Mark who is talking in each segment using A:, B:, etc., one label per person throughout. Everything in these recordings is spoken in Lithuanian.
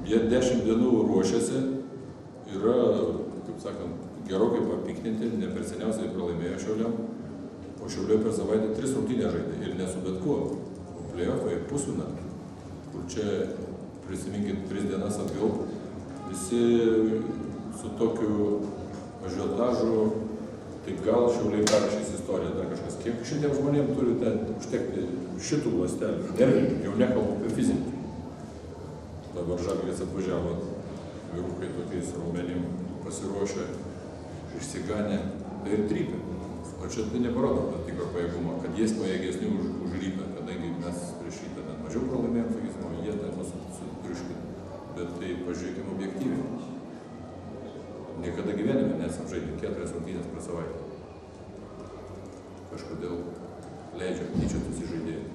A: Jie 10 dienų ruošiasi, yra, kaip sakant, gerokai papiktinti, ne per seniausiai pralaimėjo Šiauliam, o Šiauliai per savaitę 3 rungtynės žaidė ir ne su bet kuo, o play-offai pusfinalį, kur čia, prisiminkit, 3 dienas atgal, visi su tokiu ažiotažu, tai gal Šiauliai perrašys istoriją dar kažkas. Kiek šitiem žmonėm turi užtekti šitų ląstelių, nervinių, jau nekalbu apie fizinį. Dabar Žalgiris atvažiavo, vyrukai tokiais raumenim pasiruošę, išsiganę, tai ir trypė. O čia tai neparodo tam tikro pajėgumo, kad jie pajėgesni už rytą, kadangi mes prieš rytą net mažiau pralaimėjom, sakysim, o jie tai mūsų sutriuškino. Bet tai pažiūrėkime objektyviai. Niekada gyvenime nesam žaidę 4 rungtynės per savaitę. Kažkodėl leidžia tyčiotis į žaidėjų.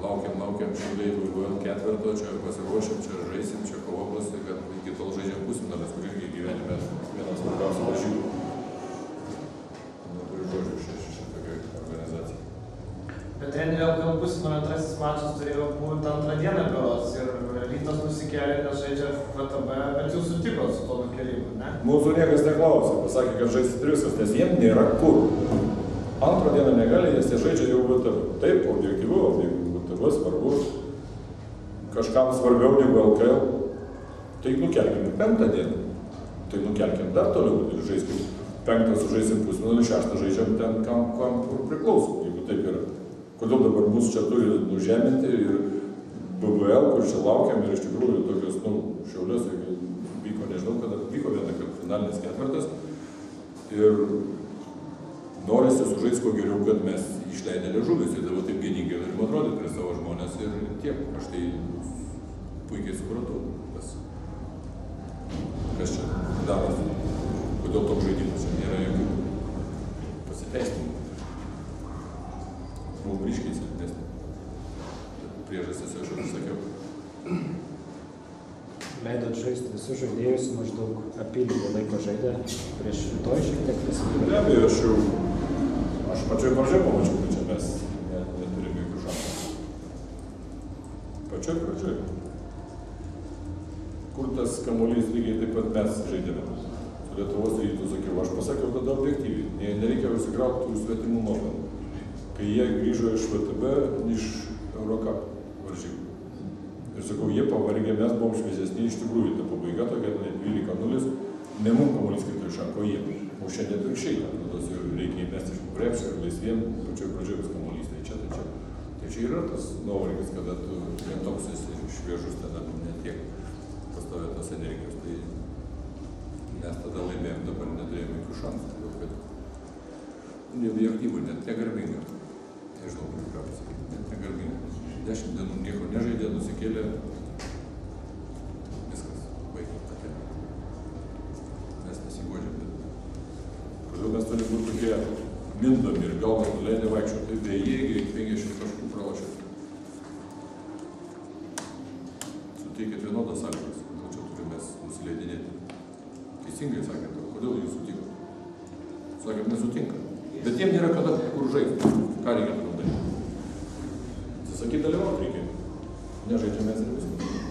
A: Laukiam, Šiauliai važiuojam ketvirto, čia pasiruošim, čia žaisim, čia kovomasi, kad iki tol žaidžiam pusfinalis, kur irgi gyvenime vienas svarbiausių varžybų. Neturiu žodžių šitokiai organizacijai.
B: Bet trenerio gal pusfinalio antrasis mačas turėjo būti antrą dieną berods ir Rytas nusikėlė, nes žaidžia FTB, bet jūs sutikot su to nukėlimu, ne?
A: Mūsų niekas neklausė, pasakė, kad žaisit viskas, nes jiem nėra kur. Antrą dieną negali, nes jie žaidžia jau VTB. Taip, objektyvu, VTB svarbu, kažkam svarbiau negu LKL. Tai nukelkime 5 dieną. Tai nukelkime dar toliau ir žaiskim 5 sužaisim pusfinalį, 6 žaidžiam ten, kam priklauso, jeigu taip yra. Kodėl dabar mus čia turi nužeminti ir BBL, kur čia laukiam ir iš tikrųjų tokios, Šiauliuose vyko, nežinau, kada vyko vieną, kad finalinis ketvirtas ir norisi sužaisti kuo geriau, kad mes išleidę liežuvius ir dabar taip gėdingai norim atrodyti prie savo žmonės ir tiek. Aš tai puikiai supratau, kas čia darosi, kodėl toks žaidimas, čia nėra jokių pasiteisinimų. Buvom ryškiai silpnesni. Priežastis aš jau sakiau.
C: Leidot žaisti visus žaidėjus, maždaug apylygį laiko žaidė prieš rytoj šiek tiek prisimenu.
A: Be abejo, aš pačioj pradžioj pamačiau, kad čia mes neturime jokių šansų. Pačioj pradžioj. Kur tas kamuolys lygiai taip pat mes žaidėme. Su Lietuvos Rytu sakiau, aš pasakiau tada objektyviai, nereikia užsikrauti tų svetimų nuopelnų. Kai jie grįžo iš VTB, iš Eurocup varžybų. Ir sakau, jie pavargė, mes buvom šviesesni, iš tikrųjų, ta pabaiga tokia 12-0, ne mum kamuolys kaip iš šako jie. O šiandien atvirkščiai, tos jau reikia įmesti iš krepšio ir laisvien, pačioj pradžioj vis kamuolys, tai čia. Tai čia yra tas nuovargis, kada tu vien toks esi šviežus, tada ne tiek pastovė tos energijos. Tai mes tada laimėjom, dabar neturėjome jokių šansų, todėl kad neobjektyvų, net negarbinga. Nežinau, ką pasakyti, net negarbinga. 10 dienų nieko nežaidė, nusikėlė, viskas, baigė tokia. Mes nesiguodžiam, bet kodėl mes turim būti tokie mindomi ir galvas nuleidė vaikščio, tai bejėgiai 50 taškų pralašė. Suteikėt vienodas sąlygas, kodėl čia turim mes nusileidinėti. Teisingai sakėte, kodėl jūs sutikot? Sakėt, nesutinka. Bet jiem nėra kada kur žaisti. Ką reikia daryti? Sakyt, dalyvauti reikia. Nežaidžiam mes ir viskas.